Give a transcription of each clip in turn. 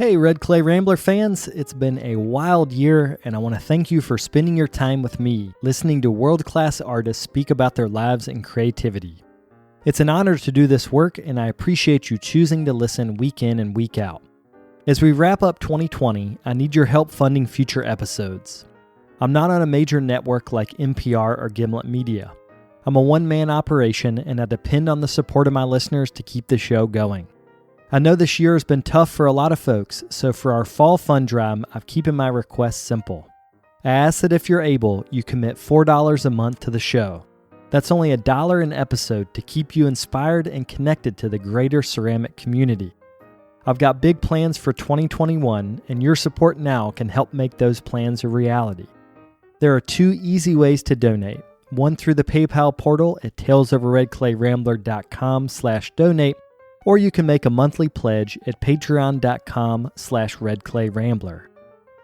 Hey, Red Clay Rambler fans, it's been a wild year, and I want to thank you for spending your time with me, listening to world-class artists speak about their lives and creativity. It's an honor to do this work, and I appreciate you choosing to listen week in and week out. As we wrap up 2020, I need your help funding future episodes. I'm not on a major network like NPR or Gimlet Media. I'm a one-man operation, and I depend on the support of my listeners to keep the show going. I know this year has been tough for a lot of folks, so for our fall fund drive, I've keeping my requests simple. I ask that if you're able, you commit $4 a month to the show. That's only $1 an episode to keep you inspired and connected to the greater ceramic community. I've got big plans for 2021, and your support now can help make those plans a reality. There are 2 easy ways to donate. One through the PayPal portal at talesofredclayrambler.com/donate, or you can make a monthly pledge at patreon.com/redclayrambler.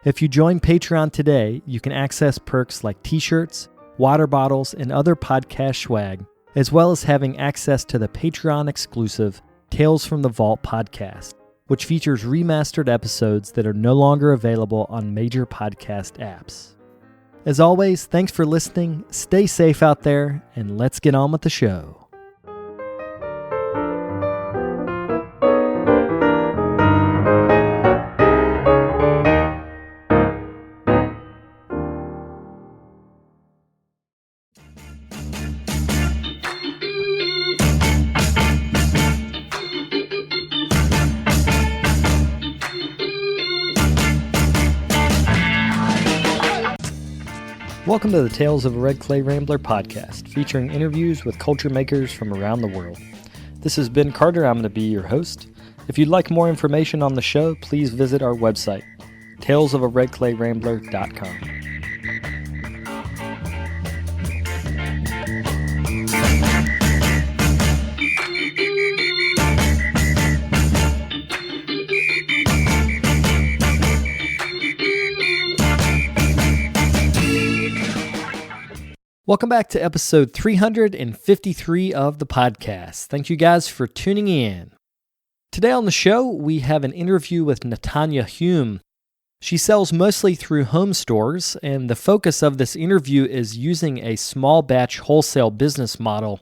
If you join Patreon today, you can access perks like t-shirts, water bottles, and other podcast swag, as well as having access to the Patreon-exclusive Tales from the Vault podcast, which features remastered episodes that are no longer available on major podcast apps. As always, thanks for listening, stay safe out there, and let's get on with the show. Welcome to the Tales of a Red Clay Rambler podcast, featuring interviews with culture makers from around the world. This is Ben Carter. I'm going to be your host. If you'd like more information on the show, please visit our website, talesofaredclayrambler.com. Welcome back to episode 353 of the podcast. Thank you guys for tuning in. Today on the show, we have an interview with Natania Hume. She sells mostly through home stores, and the focus of this interview is using a small batch wholesale business model.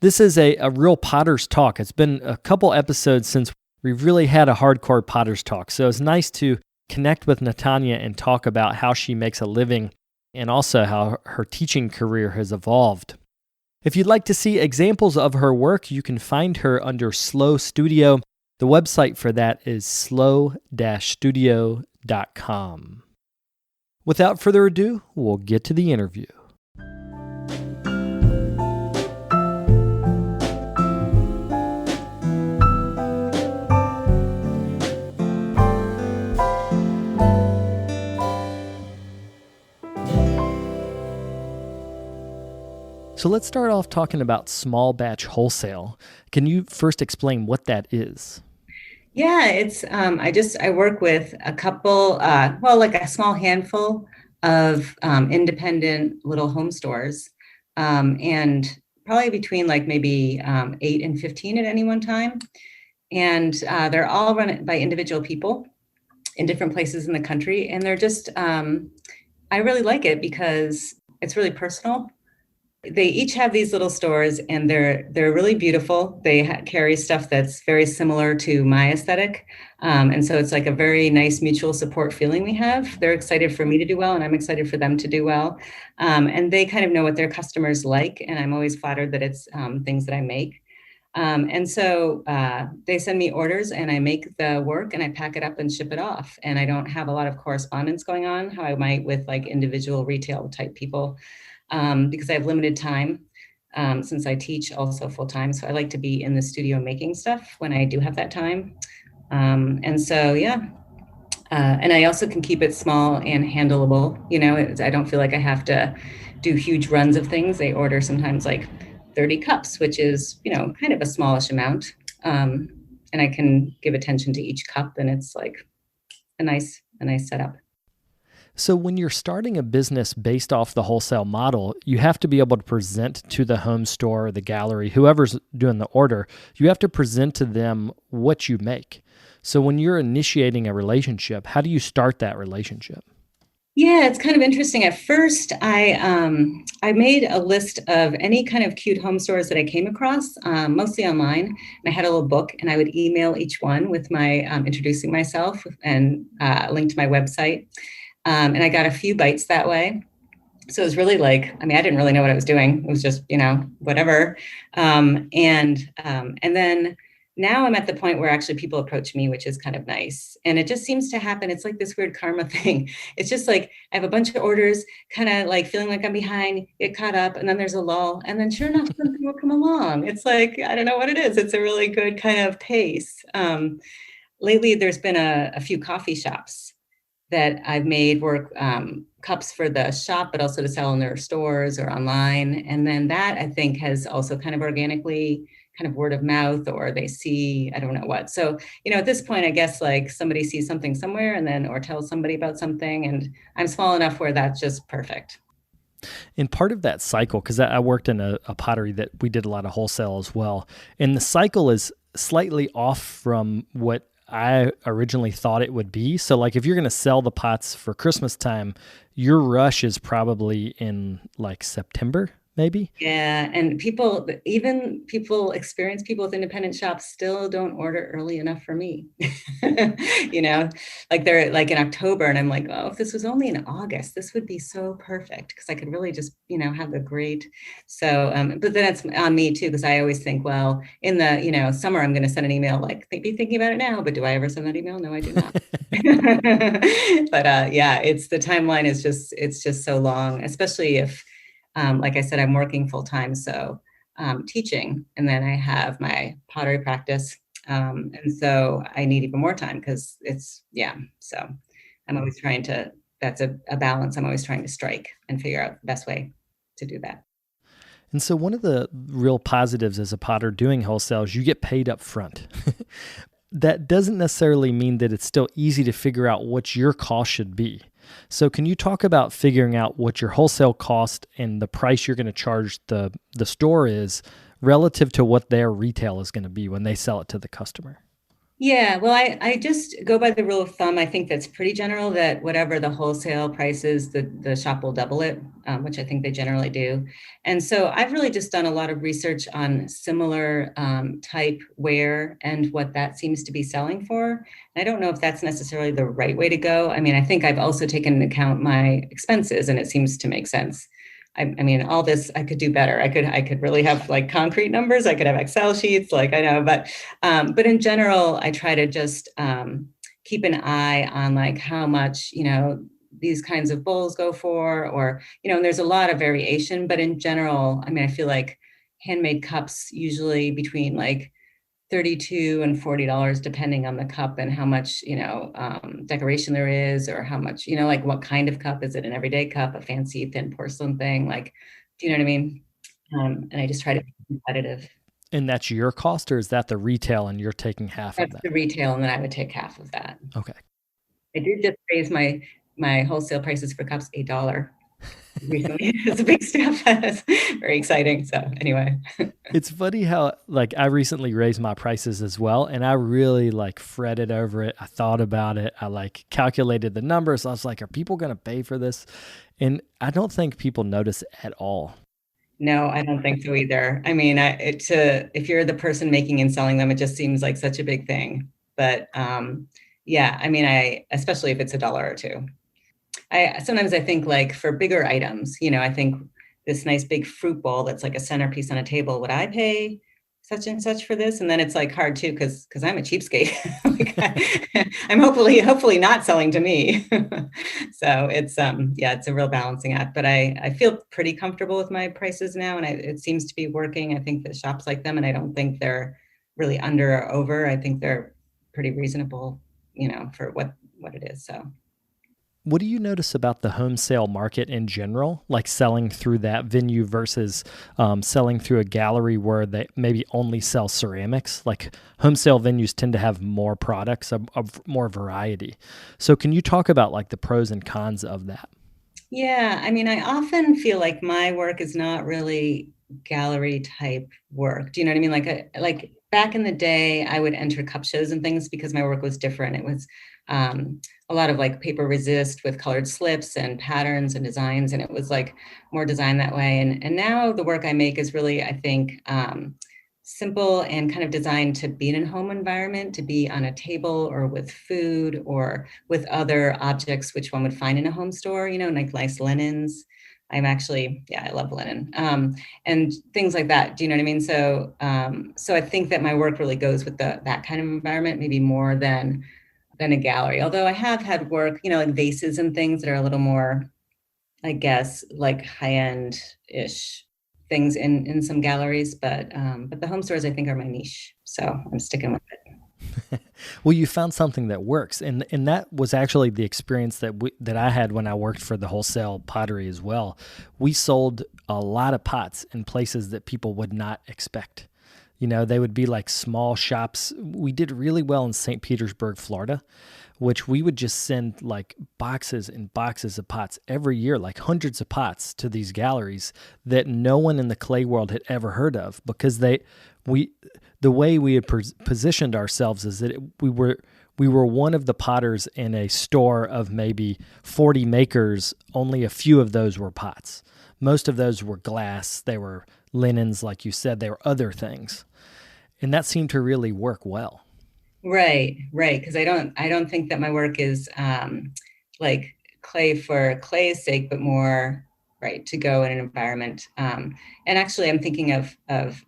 This is a real potter's talk. It's been a couple episodes since we've really had a hardcore potter's talk, so it's nice to connect with Natania and talk about how she makes a living and also how her teaching career has evolved. If you'd like to see examples of her work, you can find her under Slow Studio. The website for that is slow-studio.com. Without further ado, we'll get to the interview. So let's start off talking about small batch wholesale. Can you first explain what that is? Yeah, it's I work with a couple, like a small handful of independent little home stores, and probably between like maybe 8 and 15 at any one time. And they're all run by individual people in different places in the country. And they're just, I really like it because it's really personal. They each have these little stores, and they're really beautiful. They carry stuff that's very similar to my aesthetic, and so it's like a very nice mutual support feeling we have. They're excited for me to do well, and I'm excited for them to do well, and they kind of know what their customers like, and I'm always flattered that it's things that I make. And so they send me orders, and I make the work, and I pack it up and ship it off. And I don't have a lot of correspondence going on, how I might with like individual retail type people. Because I have limited time since I teach also full time. So I like to be in the studio making stuff when I do have that time. And so, yeah. And I also can keep it small and handleable. You know, I don't feel like I have to do huge runs of things. They order sometimes like 30 cups, which is, you know, kind of a smallish amount. And I can give attention to each cup, and it's like a nice setup. So when you're starting a business based off the wholesale model, you have to be able to present to the home store, the gallery, whoever's doing the order, you have to present to them what you make. So when you're initiating a relationship, how do you start that relationship? Yeah, it's kind of interesting. At first, I made a list of any kind of cute home stores that I came across, mostly online. And I had a little book, and I would email each one with my introducing myself and a link to my website. And I got a few bites that way. So it was really like, I mean, I didn't really know what I was doing. It was just, whatever. And then now I'm at the point where actually people approach me, which is kind of nice. And it just seems to happen. It's like this weird karma thing. It's just like I have a bunch of orders, kind of like feeling like I'm behind, get caught up, and then there's a lull. And then sure enough, something will come along. It's like, I don't know what it is. It's a really good kind of pace. Lately, there's been a few coffee shops that I've made work cups for the shop, but also to sell in their stores or online. And then that I think has also kind of organically kind of word of mouth, or they see, I don't know what. So, at this point, I guess like somebody sees something somewhere and then, or tells somebody about something, and I'm small enough where that's just perfect. And part of that cycle, because I worked in a pottery that we did a lot of wholesale as well, and the cycle is slightly off from what I originally thought it would be. So like if you're going to sell the pots for Christmas time, your rush is probably in like September, maybe. Yeah. And even experienced people with independent shops still don't order early enough for me. Like they're like in October, and I'm like, oh, if this was only in August, this would be so perfect because I could really just, have the great. So, but then it's on me too, because I always think, well, in the, summer, I'm going to send an email, like be thinking about it now, but do I ever send that email? No, I do not. But yeah, it's the timeline it's just so long, especially if, like I said, I'm working full time, so teaching, and then I have my pottery practice, and so I need even more time because So I'm always trying to. That's a balance I'm always trying to strike and figure out the best way to do that. And so one of the real positives as a potter doing wholesale is you get paid up front. That doesn't necessarily mean that it's still easy to figure out what your cost should be. So can you talk about figuring out what your wholesale cost and the price you're going to charge the store is relative to what their retail is going to be when they sell it to the customer? Yeah, well, I just go by the rule of thumb. I think that's pretty general, that whatever the wholesale price is, the shop will double it, which I think they generally do. And so I've really just done a lot of research on similar type ware and what that seems to be selling for. I don't know if that's necessarily the right way to go. I mean, I think I've also taken into account my expenses, and it seems to make sense. I mean, all this I could do better. I could really have like concrete numbers. I could have Excel sheets, like I know, but in general, I try to just keep an eye on like how much these kinds of bowls go for, or and there's a lot of variation. But in general, I mean, I feel like handmade cups usually between like $32 and $40, depending on the cup and how much, decoration there is, or how much, like what kind of cup. Is it an everyday cup, a fancy thin porcelain thing? Like, do you know what I mean? And I just try to be competitive. And that's your cost, or is that the retail and you're taking half of That's that? the retail, and then I would take half of that. Okay. I did just raise my wholesale prices for cups $8 recently. It's a big step. That's very exciting. So anyway. It's funny how like I recently raised my prices as well, and I really like fretted over it. I thought about it. I like calculated the numbers. I was like, are people going to pay for this? And I don't think people notice at all. No, I don't think so either. I mean, if you're the person making and selling them, it just seems like such a big thing. But yeah, I mean, especially if it's $1 or $2. Sometimes I think like for bigger items, I think this nice big fruit bowl that's like a centerpiece on a table, would I pay such and such for this? And then it's like hard too, because I'm a cheapskate. Like I'm hopefully not selling to me. So it's it's a real balancing act. But I feel pretty comfortable with my prices now, and it seems to be working. I think the shops like them, and I don't think they're really under or over. I think they're pretty reasonable, for what it is. So. What do you notice about the home sale market in general, like selling through that venue versus selling through a gallery where they maybe only sell ceramics? Like home sale venues tend to have more products, of more variety. So can you talk about like the pros and cons of that? Yeah, I mean, I often feel like my work is not really gallery type work. Do you know what I mean? Like back in the day, I would enter cup shows and things because my work was different. It was a lot of like paper resist with colored slips and patterns and designs. And it was like more designed that way. And now the work I make is really, I think, simple and kind of designed to be in a home environment, to be on a table or with food or with other objects, which one would find in a home store, like nice linens. I love linen, and things like that. Do you know what I mean? So I think that my work really goes with that kind of environment, maybe more than a gallery. Although I have had work, like vases and things that are a little more, I guess, like high-end-ish things in some galleries. But the home stores, I think, are my niche. So I'm sticking with it. Well, you found something that works, and that was actually the experience that I had when I worked for the Wholesale pottery as well. We sold a lot of pots in places that people would not expect. They would be like small shops. We did really well in St. Petersburg, Florida, which we would just send like boxes and boxes of pots every year, like hundreds of pots to these galleries that no one in the clay world had ever heard of, because the way we had positioned ourselves is that we were one of the potters in a store of maybe 40 makers. Only a few of those were pots. Most of those were glass. They were linens, like you said. They were other things. And that seemed to really work well. Right. Because I don't think that my work is like clay for clay's sake, but more right to go in an environment. And actually, I'm thinking of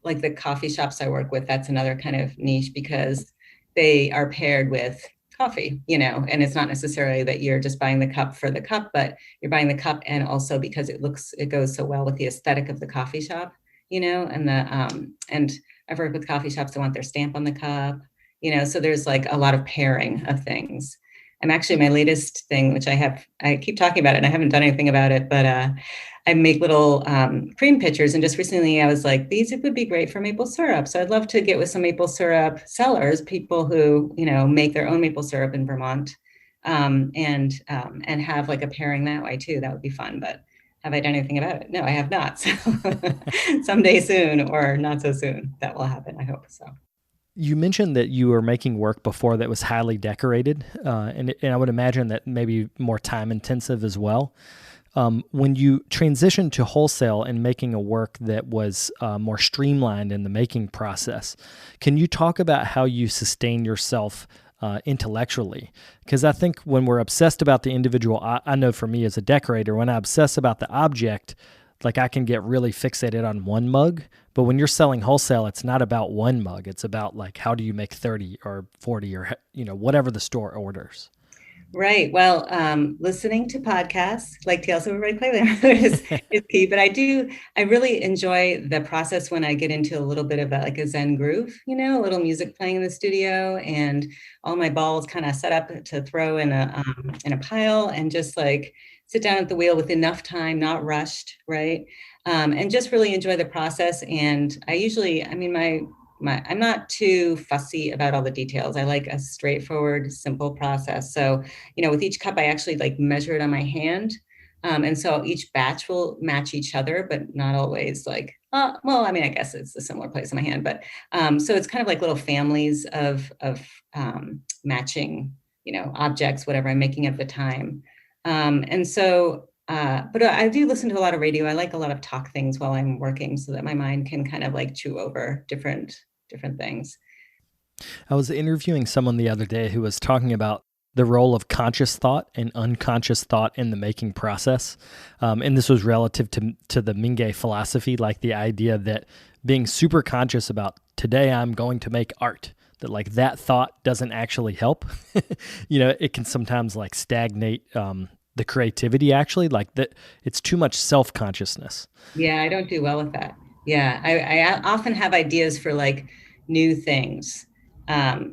like the coffee shops I work with. That's another kind of niche because they are paired with coffee, and it's not necessarily that you're just buying the cup for the cup, but you're buying the cup and also because it goes so well with the aesthetic of the coffee shop, and I've worked with coffee shops that want their stamp on the cup, so there's like a lot of pairing of things. I'm actually, my latest thing, which I keep talking about it and I haven't done anything about it, but I make little cream pitchers. And just recently I was like, these would be great for maple syrup. So I'd love to get with some maple syrup sellers, people who, make their own maple syrup in Vermont, and have like a pairing that way too. That would be fun. But have I done anything about it? No, I have not. So someday soon or not so soon, that will happen. I hope so. You mentioned that you were making work before that was highly decorated, and I would imagine that maybe more time intensive as well. When you transitioned to Wholesale and making a work that was more streamlined in the making process, can you talk about how you sustain yourself intellectually? Because I think when we're obsessed about the individual, I know for me as a decorator, when I obsess about the object, like I can get really fixated on one mug, but when you're selling Wholesale, it's not about one mug. It's about like, how do you make 30 or 40 or, whatever the store orders. Right. Well, listening to podcasts like Tales of a Red Clay Rambler is key. But I really enjoy the process when I get into a little bit of a Zen groove, a little music playing in the studio and all my balls kind of set up to throw in a pile and just like sit down at the wheel with enough time, not rushed, right? And just really enjoy the process. And I'm not too fussy about all the details. I like a straightforward, simple process. So, with each cup, I actually like measure it on my hand. And so each batch will match each other, but not always like, I guess it's a similar place in my hand, but so it's kind of like little families of matching, objects, whatever I'm making at the time. But I do listen to a lot of radio. I like a lot of talk things while I'm working so that my mind can kind of like chew over different things. I was interviewing someone the other day who was talking about the role of conscious thought and unconscious thought in the making process. And this was relative to the Mingei philosophy, like the idea that being super conscious about today I'm going to make art, that like that thought doesn't actually help. It can sometimes like stagnate the creativity actually, like that it's too much self-consciousness. Yeah, I don't do well with that. Yeah, I often have ideas for like new things.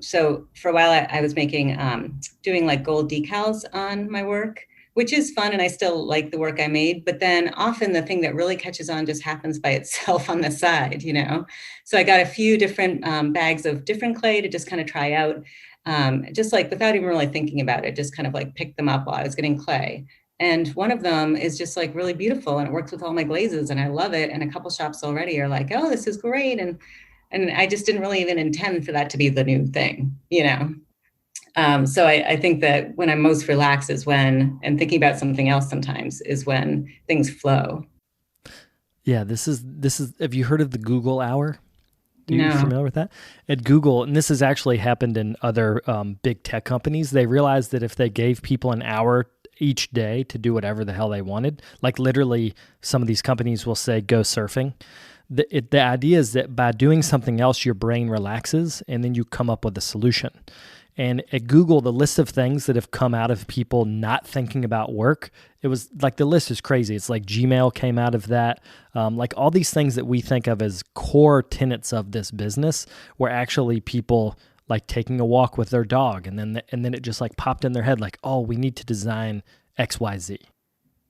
So for a while I was doing like gold decals on my work, which is fun. And I still like the work I made, but then often the thing that really catches on just happens by itself on the side, So I got a few different bags of different clay to just kind of try out, just like without even really thinking about it, just kind of like picked them up while I was getting clay. And one of them is just like really beautiful and it works with all my glazes and I love it. And a couple shops already are like, oh, this is great. And And I just didn't really even intend for that to be the new thing, you know? So I think that when I'm most relaxed is when, and thinking about something else sometimes, is when things flow. Yeah, this is, have you heard of the Google hour? You No. familiar with that? At Google, and this has actually happened in other big tech companies, they realized that if they gave people an hour each day to do whatever the hell they wanted, like literally some of these companies will say, go surfing. The idea is that by doing something else, your brain relaxes and then you come up with a solution. And at Google, the list of things that have come out of people not thinking about work, it was like the list is crazy. It's like Gmail came out of that. Like all these things that we think of as core tenets of this business were actually people like taking a walk with their dog. And then it just like popped in their head like, oh, we need to design XYZ.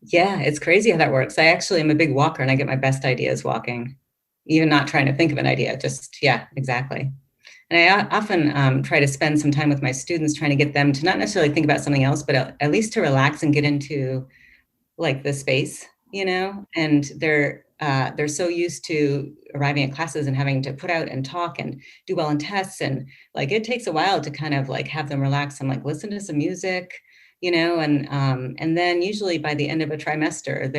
Yeah, it's crazy how that works. I actually am a big walker and I get my best ideas walking, even not trying to think of an idea. Just, yeah, exactly. And I often try to spend some time with my students trying to get them to not necessarily think about something else, but at least to relax and get into like the space, you know. And they're so used to arriving at classes and having to put out and talk and do well in tests, and like it takes a while to kind of like have them relax and like listen to some music, you know. And then usually by the end of a trimester,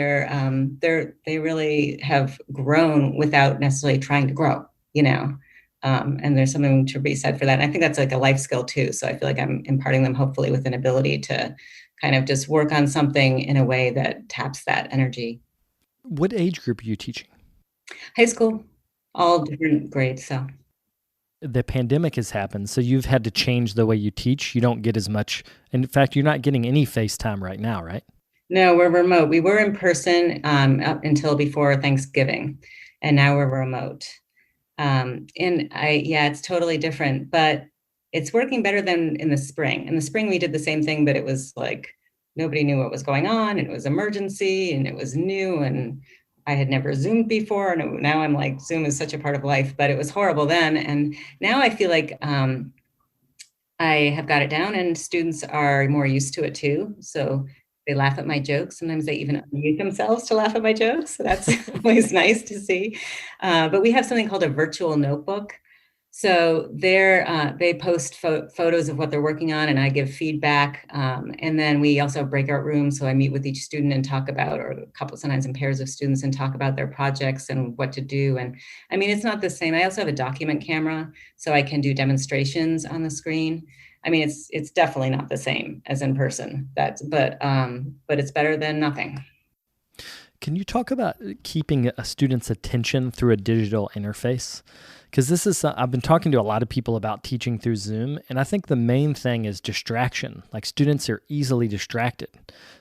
they really have grown without necessarily trying to grow, you know. And there's something to be said for that. And I think that's like a life skill too. So I feel like I'm imparting them hopefully with an ability to kind of just work on something in a way that taps that energy. What age group are you teaching? High school, all different grades. So The pandemic has happened, so you've had to change the way you teach. You don't get as much. In fact, you're not getting any FaceTime right now, right? no, we're remote. We were in person up until before Thanksgiving, and now we're remote. Yeah, it's totally different, but it's working better than in the spring. In the spring, we did the same thing, but it was like nobody knew what was going on, and it was emergency, and it was new, and I had never Zoomed before, and now I'm like, Zoom is such a part of life, but it was horrible then. And now I feel like I have got it down, and students are more used to it too. So they laugh at my jokes. Sometimes they even unmute themselves to laugh at my jokes. So that's always nice to see. But we have something called a virtual notebook. So they post photos of what they're working on, and I give feedback. And then we also have breakout rooms. So I meet with each student and talk about, or a couple, sometimes in pairs of students, and talk about their projects and what to do. And I mean, it's not the same. I also have a document camera, so I can do demonstrations on the screen. I mean, it's definitely not the same as in person. But it's better than nothing. Can you talk about keeping a student's attention through a digital interface? Because this is, I've been talking to a lot of people about teaching through Zoom, and I think the main thing is distraction. Like students are easily distracted.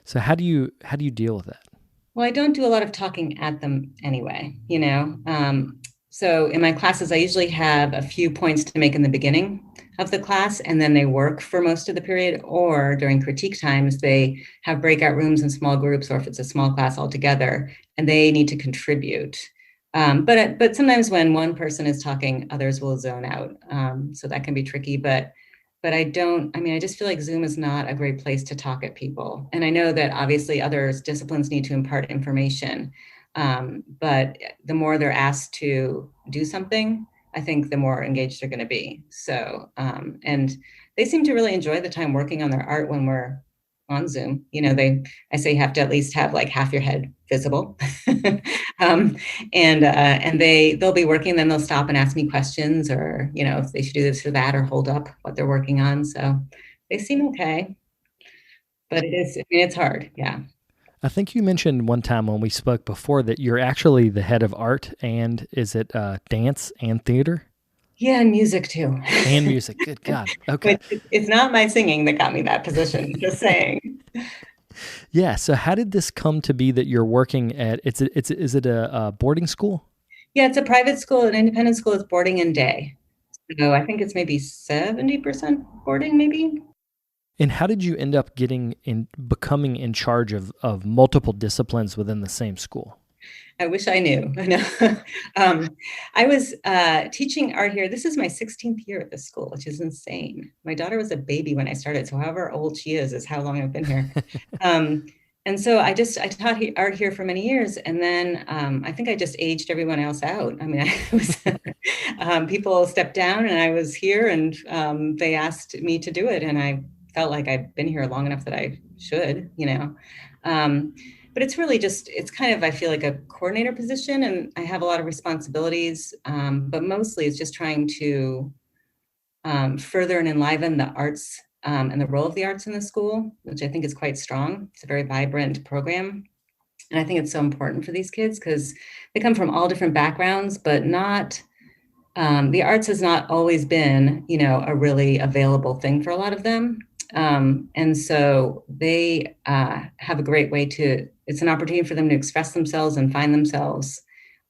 So how do you deal with that? Well, I don't do a lot of talking at them anyway, you know. So in my classes, I usually have a few points to make in the beginning of the class, and then they work for most of the period. Or during critique times, they have breakout rooms in small groups, or if it's a small class altogether, and they need to contribute. But sometimes when one person is talking, others will zone out. So that can be tricky. But I just feel like Zoom is not a great place to talk at people. And I know that obviously other disciplines need to impart information. But the more they're asked to do something, I think the more engaged they're going to be. So, and they seem to really enjoy the time working on their art when we're on Zoom. You know, I say you have to at least have like half your head visible. And they'll be working, then they'll stop and ask me questions, or, you know, if they should do this or that, or hold up what they're working on. So they seem okay, but it's hard. Yeah. I think you mentioned one time when we spoke before that you're actually the head of art, and is it dance and theater? Yeah, and music too. And music. Good God. Okay. It's not my singing that got me that position, just saying. Yeah. So how did this come to be that you're working at, is it a boarding school? Yeah, it's a private school. An independent school is boarding and day. So I think it's maybe 70% boarding, maybe. And how did you end up becoming in charge of multiple disciplines within the same school? I wish I knew. I know. I was teaching art here. This is my 16th year at this school, which is insane. My daughter was a baby when I started, so however old she is how long I've been here. And And so I taught art here for many years, and then I think I just aged everyone else out. I mean, I was people stepped down, and I was here, and they asked me to do it, and I felt like I'd been here long enough that I should, you know. But it's really just, it's kind of, I feel like a coordinator position, and I have a lot of responsibilities, but mostly it's just trying to further and enliven the arts and the role of the arts in the school, which I think is quite strong. It's a very vibrant program. And I think it's so important for these kids because they come from all different backgrounds, but not, the arts has not always been, you know, a really available thing for a lot of them. And so they have a great way it's an opportunity for them to express themselves and find themselves.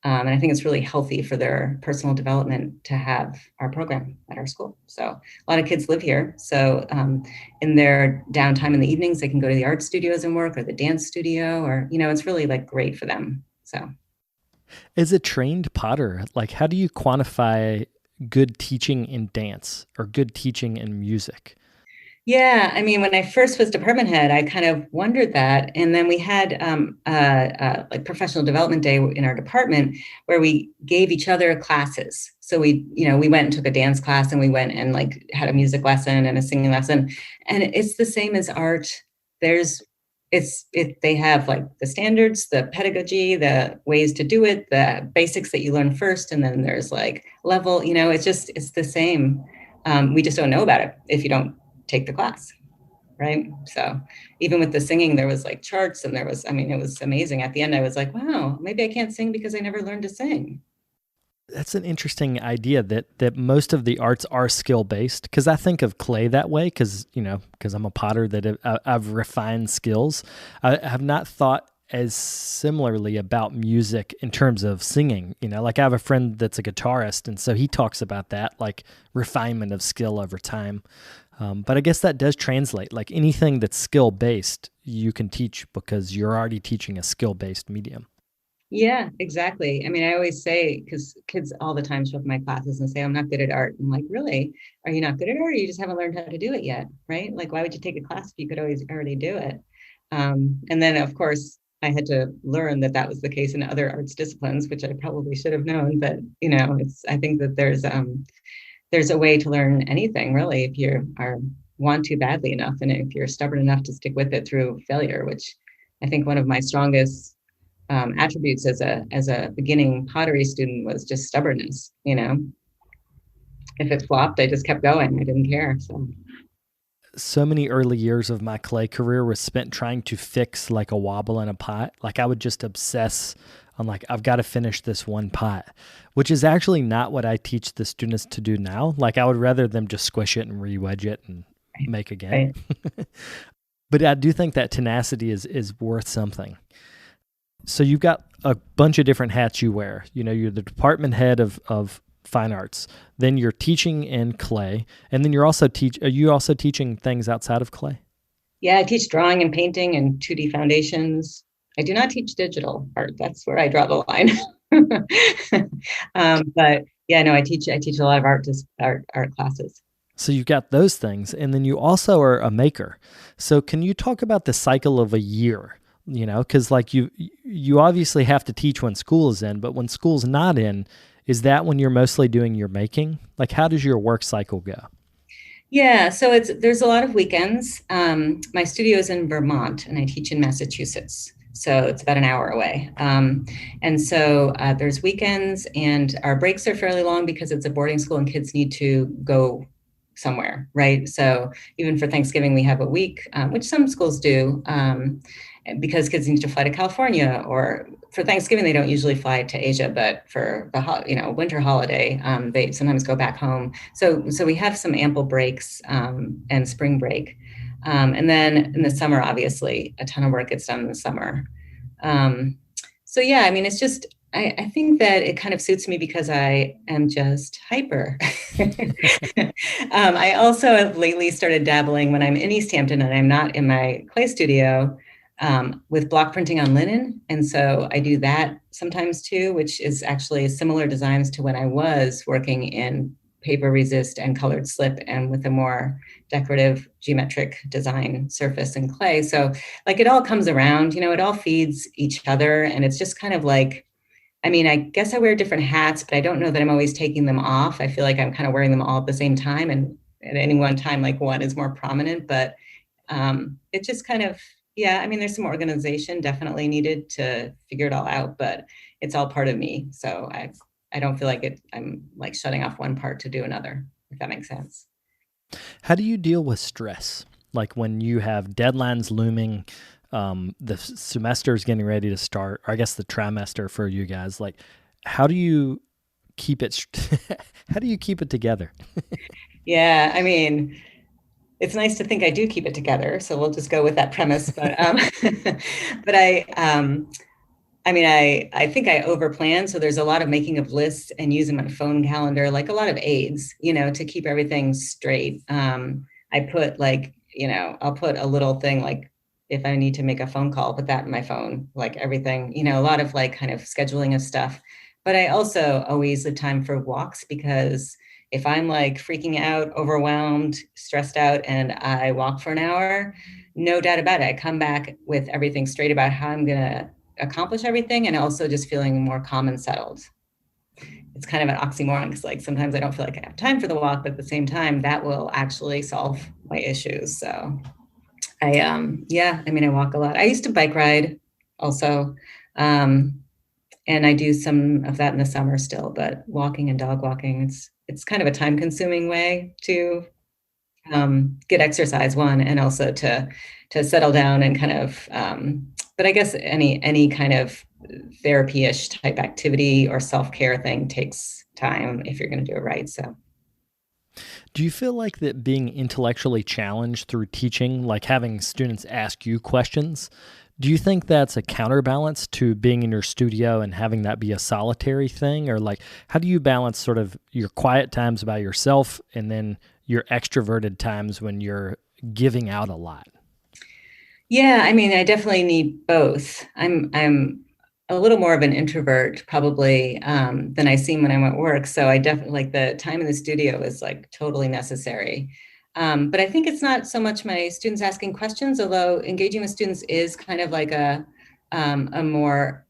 And I think it's really healthy for their personal development to have our program at our school. So a lot of kids live here. So in their downtime in the evenings, they can go to the art studios and work, or the dance studio, or, you know, it's really like great for them. So as a trained potter, like how do you quantify good teaching in dance or good teaching in music? Yeah, I mean, when I first was department head, I kind of wondered that. And then we had like professional development day in our department where we gave each other classes. So we went and took a dance class, and we went and like had a music lesson and a singing lesson. And it's the same as art. They have like the standards, the pedagogy, the ways to do it, the basics that you learn first. And then there's like level, you know, it's the same. We just don't know about it if you don't take the class, right? So even with the singing, there was like charts, and it was amazing. At the end, I was like, wow, maybe I can't sing because I never learned to sing. That's an interesting idea that most of the arts are skill-based, because I think of clay that way because I'm a potter that I've refined skills. I have not thought as similarly about music in terms of singing. Like I have a friend that's a guitarist, and so he talks about that, like refinement of skill over time. But I guess that does translate. Like anything that's skill-based, you can teach because you're already teaching a skill-based medium. Yeah, exactly. I mean, I always say, because kids all the time show up in my classes and say, I'm not good at art. I'm like, really? Are you not good at art, or you just haven't learned how to do it yet? Right? Like, why would you take a class if you could always already do it? And then, of course, I had to learn that was the case in other arts disciplines, which I probably should have known. But, I think that there's a way to learn anything, really, if you want to badly enough, and if you're stubborn enough to stick with it through failure, which I think one of my strongest attributes as a beginning pottery student was just stubbornness. If it flopped, I just kept going. I didn't care. So many early years of my clay career was spent trying to fix like a wobble in a pot. Like I would just obsess on like, I've got to finish this one pot, which is actually not what I teach the students to do now. Like I would rather them just squish it and re-wedge it and make again. Right. But I do think that tenacity is worth something. So you've got a bunch of different hats you wear. You're the department head of fine arts. Then you're teaching in clay, and then are you also teaching things outside of clay? Yeah, I teach drawing and painting and 2D foundations. I do not teach digital art. That's where I draw the line. But yeah, no, I teach a lot of art classes. So you've got those things, and then you also are a maker. So can you talk about the cycle of a year? Because like you obviously have to teach when school is in, but when school's not in, is that when you're mostly doing your making? Like, how does your work cycle go? Yeah, so there's a lot of weekends. My studio is in Vermont, and I teach in Massachusetts, so it's about an hour away. And so there's weekends, and our breaks are fairly long because it's a boarding school and kids need to go somewhere, right? So even for Thanksgiving, we have a week, which some schools do, because kids need to fly to California, or for Thanksgiving, they don't usually fly to Asia, but for the winter holiday, they sometimes go back home. So we have some ample breaks and spring break. And then in the summer, obviously, a ton of work gets done in the summer. So yeah, I mean, it's just, I think that it kind of suits me because I am just hyper. I also have lately started dabbling when I'm in East Hampton and I'm not in my clay studio, with block printing on linen. And so I do that sometimes too, which is actually similar designs to when I was working in paper resist and colored slip, and with a more decorative geometric design surface and clay. So like it all comes around, it all feeds each other. And it's just kind of like, I mean, I guess I wear different hats, but I don't know that I'm always taking them off. I feel like I'm kind of wearing them all at the same time. And at any one time, like one is more prominent, but it just kind of, yeah, I mean, there's some organization definitely needed to figure it all out, but it's all part of me. So I don't feel like I'm like shutting off one part to do another, if that makes sense. How do you deal with stress? Like when you have deadlines looming, the semester is getting ready to start, or I guess the trimester for you guys, like how do you keep it, how do you keep it together? Yeah, I mean, it's nice to think I do keep it together. So we'll just go with that premise. But but I mean, I think I overplan. So there's a lot of making of lists and using my phone calendar, like a lot of aids, to keep everything straight. I put like, I'll put a little thing like if I need to make a phone call, put that in my phone, like everything, a lot of like kind of scheduling of stuff. But I also always leave time for walks, because if I'm like freaking out, overwhelmed, stressed out, and I walk for an hour, no doubt about it, I come back with everything straight about how I'm going to accomplish everything, and also just feeling more calm and settled. It's kind of an oxymoron, because like sometimes I don't feel like I have time for the walk, but at the same time that will actually solve my issues. So I walk a lot. I used to bike ride also, and I do some of that in the summer still, but walking and dog walking, it's kind of a time consuming way to get exercise, one, and also to settle down and kind of, but I guess any kind of therapy-ish type activity or self-care thing takes time if you're going to do it right. So Do you feel like that being intellectually challenged through teaching, like having students ask you questions, do you think that's a counterbalance to being in your studio and having that be a solitary thing? Or like, how do you balance sort of your quiet times by yourself and then your extroverted times when you're giving out a lot? yeah, I mean, I definitely need both. I'm a little more of an introvert probably than I seem when I'm at work. So I definitely like the time in the studio is like totally necessary. But I think it's not so much my students asking questions, although engaging with students is kind of like a more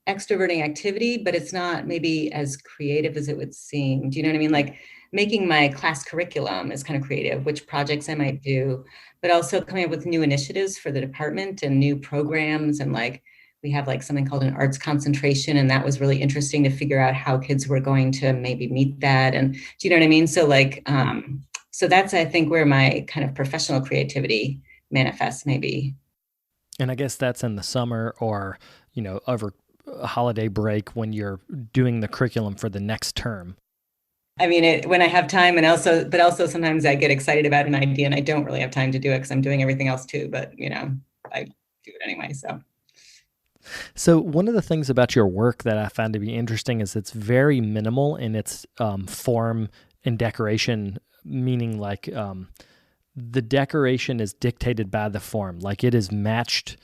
extroverting activity, but it's not maybe as creative as it would seem. Do you know what I mean? Like making my class curriculum is kind of creative, which projects I might do, but also coming up with new initiatives for the department and new programs. And like we have like something called an arts concentration, and that was really interesting to figure out how kids were going to maybe meet that. And do you know what I mean? So like, so that's, I think, where my kind of professional creativity manifests maybe. And I guess that's in the summer or, over a holiday break when you're doing the curriculum for the next term. I mean, when I have time, and but also sometimes I get excited about an idea and I don't really have time to do it because I'm doing everything else too, but I do it anyway. So one of the things about your work that I find to be interesting is it's very minimal in its form and decoration, meaning like the decoration is dictated by the form. Like it is matched.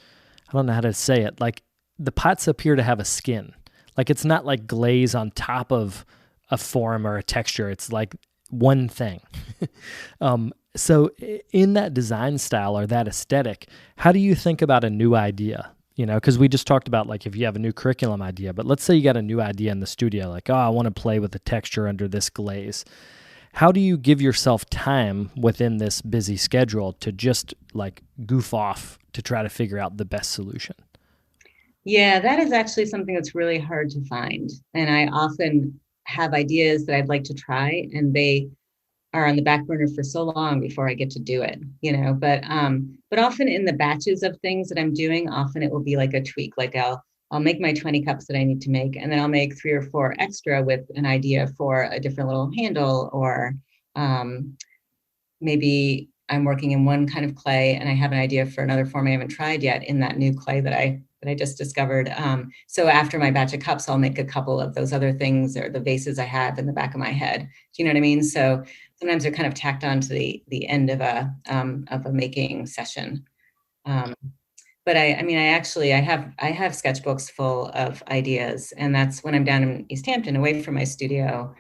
I don't know how to say it. Like the pots appear to have a skin. Like it's not like glaze on top of a form or a texture. It's like one thing. So in that design style or that aesthetic, how do you think about a new idea? Because we just talked about like if you have a new curriculum idea, but let's say you got a new idea in the studio, like, oh, I want to play with the texture under this glaze. How do you give yourself time within this busy schedule to just like goof off to try to figure out the best solution? Yeah, that is actually something that's really hard to find. And I often have ideas that I'd like to try, and they are on the back burner for so long before I get to do it, but often in the batches of things that I'm doing, often it will be like a tweak. Like I'll make my 20 cups that I need to make, and then I'll make 3 or 4 extra with an idea for a different little handle, or maybe I'm working in one kind of clay and I have an idea for another form I haven't tried yet in that new clay that I just discovered. So after my batch of cups, I'll make a couple of those other things, or the vases I have in the back of my head. Do you know what I mean? So sometimes they're kind of tacked on to the end of a making session. But I have sketchbooks full of ideas, and that's when I'm down in East Hampton, away from my studio.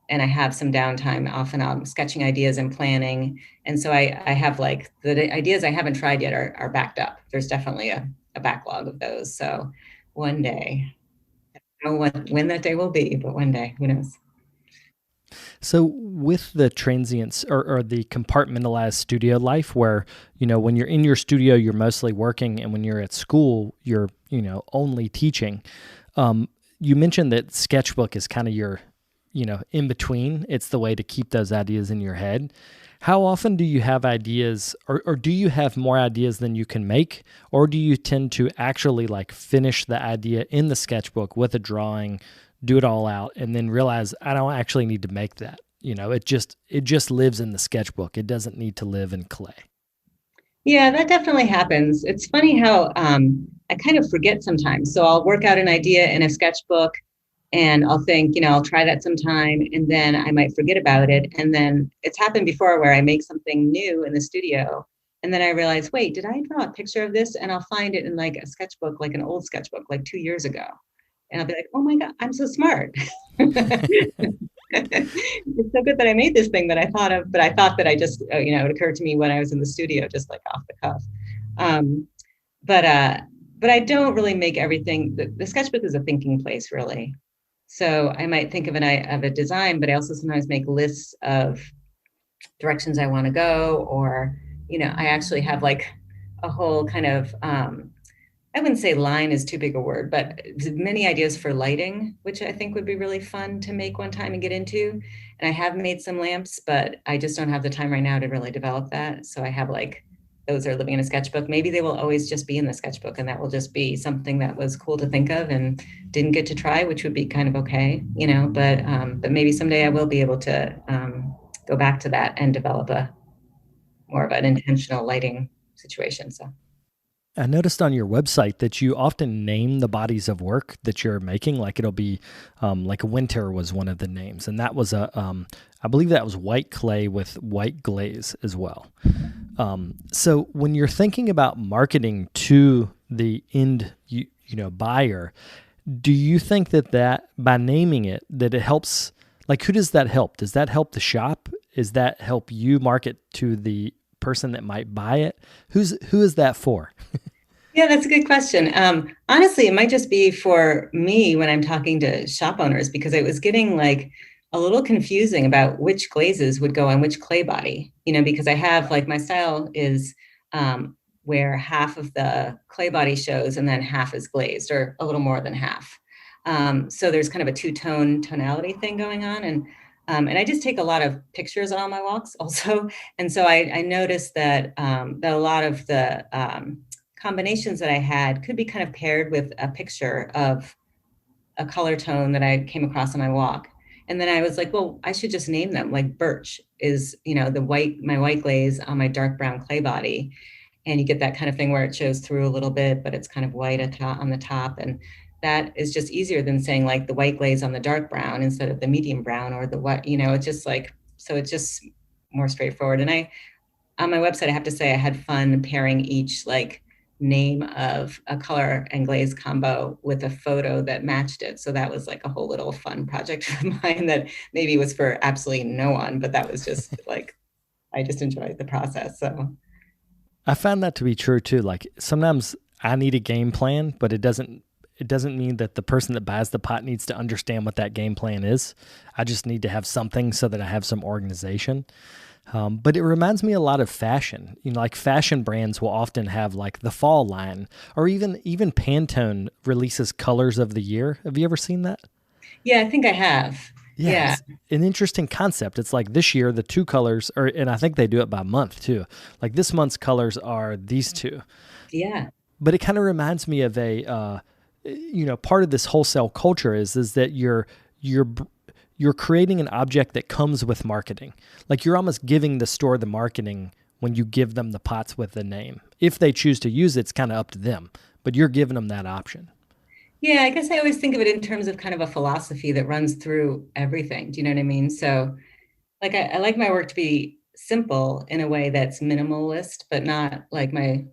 and I have some downtime, often I'm sketching ideas and planning. And so I have like the ideas I haven't tried yet are backed up. There's definitely a backlog of those. So one day, I don't know when that day will be, but one day, who knows? So with the transients or the compartmentalized studio life where, when you're in your studio, you're mostly working, and when you're at school, you're, only teaching. You mentioned that Sketchbook is kind of your, in between. It's the way to keep those ideas in your head. How often do you have ideas, or do you have more ideas than you can make? Or do you tend to actually like finish the idea in the sketchbook with a drawing, do it all out, and then realize I don't actually need to make that? It just lives in the sketchbook. It doesn't need to live in clay. Yeah, that definitely happens. It's funny how I kind of forget sometimes. So I'll work out an idea in a sketchbook and I'll think, I'll try that sometime, and then I might forget about it. And then it's happened before where I make something new in the studio. And then I realize, wait, did I draw a picture of this? And I'll find it in like a sketchbook, like an old sketchbook, like 2 years ago. And I'll be like, oh my God, I'm so smart. It's so good that I made this thing that I thought of, but I thought that I just, it occurred to me when I was in the studio, just like off the cuff. Um, but uh, but I don't really make everything. The sketchbook is a thinking place, really. So I might think of a design, but I also sometimes make lists of directions I want to go, or I actually have like a whole kind of I wouldn't say line is too big a word, but many ideas for lighting, which I think would be really fun to make one time and get into. And I have made some lamps, but I just don't have the time right now to really develop that. So I have like, those are living in a sketchbook. Maybe they will always just be in the sketchbook, and that will just be something that was cool to think of and didn't get to try, which would be kind of okay, but maybe someday I will be able to go back to that and develop a more of an intentional lighting situation. So. I noticed on your website that you often name the bodies of work that you're making. Like it'll be like winter was one of the names. And that was I believe that was white clay with white glaze as well. So when you're thinking about marketing to the end, buyer, do you think that by naming it, that it helps, like who does that help? Does that help the shop? Does that help you market to the person that might buy it? Who is that for? Yeah, that's a good question. Honestly, it might just be for me when I'm talking to shop owners, because it was getting like a little confusing about which glazes would go on which clay body, because I have like my style is where half of the clay body shows and then half is glazed, or a little more than half. So there's kind of a two-tone tonality thing going on. And I just take a lot of pictures on all my walks also. And so I noticed that that a lot of the combinations that I had could be kind of paired with a picture of a color tone that I came across on my walk. And then I was like, well, I should just name them. Like birch is, my white glaze on my dark brown clay body. And you get that kind of thing where it shows through a little bit, but it's kind of white on the top. And that is just easier than saying like the white glaze on the dark brown instead of the medium brown, or the what, it's just like, so it's just more straightforward. And on my website, I have to say I had fun pairing each like name of a color and glaze combo with a photo that matched it. So that was like a whole little fun project of mine that maybe was for absolutely no one, but that was just like, I just enjoyed the process. So I found that to be true too. Like sometimes I need a game plan, but it doesn't mean that the person that buys the pot needs to understand what that game plan is. I just need to have something so that I have some organization. But it reminds me a lot of fashion. Like fashion brands will often have like the fall line, or even Pantone releases colors of the year. Have you ever seen that? yeah, I think I have. Yeah, it's an interesting concept. It's like this year, the two colors are, and I think they do it by month too. Like this month's colors are these two. Yeah. But it kind of reminds me of a, part of this wholesale culture is that you're creating an object that comes with marketing. Like you're almost giving the store the marketing when you give them the pots with the name. If they choose to use it, it's kind of up to them, but you're giving them that option. Yeah, I guess I always think of it in terms of kind of a philosophy that runs through everything. Do you know what I mean? So like I like my work to be simple in a way that's minimalist, but not like my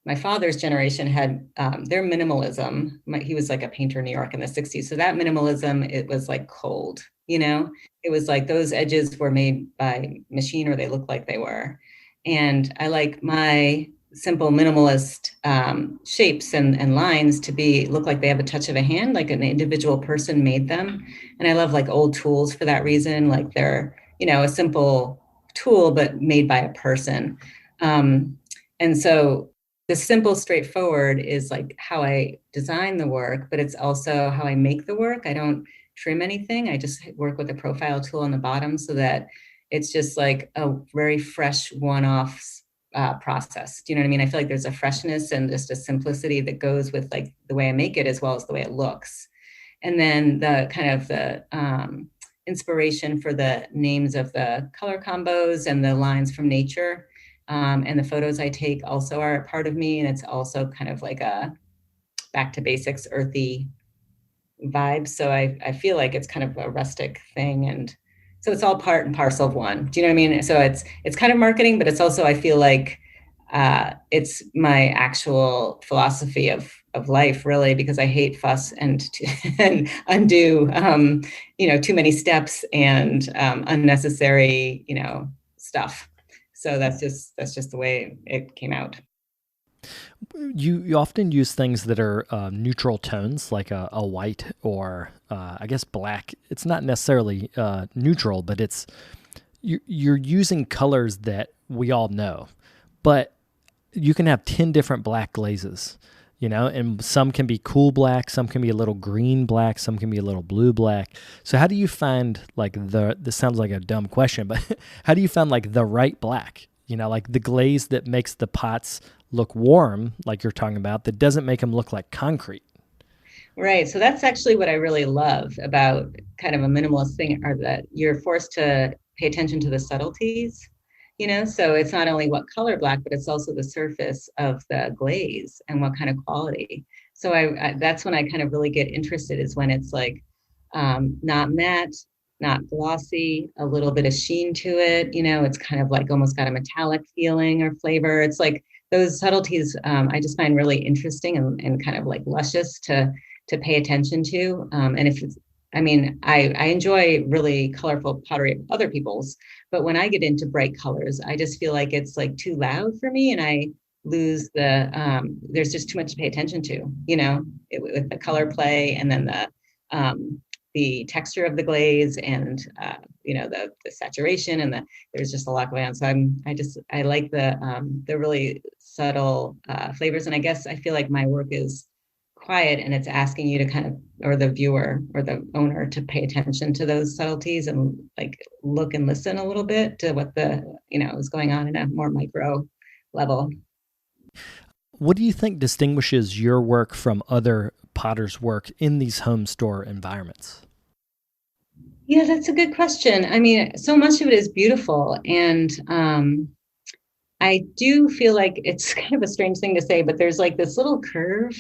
my father's generation had their minimalism. He was like a painter in New York in the 60s. So that minimalism, it was like cold, it was like those edges were made by machine or they looked like they were. And I like my simple minimalist shapes and lines to look like they have a touch of a hand, like an individual person made them. And I love like old tools for that reason, like they're, a simple tool, but made by a person. And so the simple, straightforward is like how I design the work, but it's also how I make the work. I don't trim anything. I just work with a profile tool on the bottom so that it's just like a very fresh one-off process. Do you know what I mean? I feel like there's a freshness and just a simplicity that goes with like the way I make it as well as the way it looks. And then the kind of the inspiration for the names of the color combos and the lines from nature and the photos I take also are a part of me. And it's also kind of like a back to basics, earthy vibe. So I feel like it's kind of a rustic thing. And so it's all part and parcel of one. Do you know what I mean? So it's kind of marketing, but it's also, I feel like it's my actual philosophy of life, really, because I hate fuss and undo, too many steps and unnecessary, stuff. So that's just the way it came out. You often use things that are neutral tones, like a white or I guess black. It's not necessarily neutral, but you're using colors that we all know. But you can have 10 different black glazes, and some can be cool black, some can be a little green black, some can be a little blue black. So how do you find like this sounds like a dumb question, but how do you find like the right black? Like the glaze that makes the pots look warm, like you're talking about, that doesn't make them look like concrete. Right. So that's actually what I really love about kind of a minimalist thing, are that you're forced to pay attention to the subtleties, so it's not only what color black, but it's also the surface of the glaze and what kind of quality. So I that's when I kind of really get interested, is when it's like not matte, not glossy, a little bit of sheen to it. It's kind of like almost got a metallic feeling or flavor. It's like those subtleties I just find really interesting and kind of like luscious to pay attention to. And if it's, I enjoy really colorful pottery of other people's, but when I get into bright colors, I just feel like it's like too loud for me, and I lose there's just too much to pay attention to, with the color play, and then the texture of the glaze, and the saturation, and there's just a lot going on. So I like the really subtle flavors, and I guess I feel like my work is quiet, and it's asking you to kind of, or the viewer or the owner, to pay attention to those subtleties and like look and listen a little bit to what is going on in a more micro level. What do you think distinguishes your work from other potters' work in these home store environments? Yeah, that's a good question. So much of it is beautiful, and I do feel like it's kind of a strange thing to say, but there's like this little curve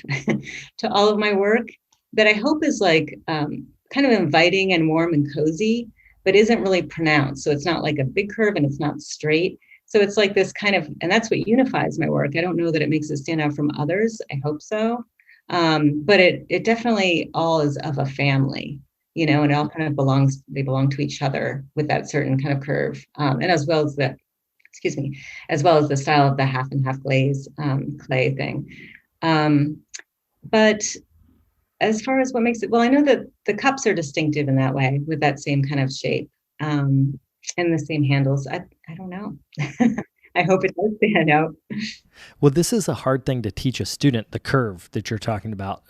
to all of my work that I hope is like kind of inviting and warm and cozy, but isn't really pronounced. So it's not like a big curve and it's not straight. So it's like this kind of, and that's what unifies my work. I don't know that it makes it stand out from others. I hope so. But it definitely all is of a family, and it all kind of they belong to each other with that certain kind of curve. And as well as the style of the half and half glaze clay thing. But as far as what makes it, well, I know that the cups are distinctive in that way, with that same kind of shape and the same handles. I don't know. I hope it does stand out. Well, this is a hard thing to teach a student, the curve that you're talking about.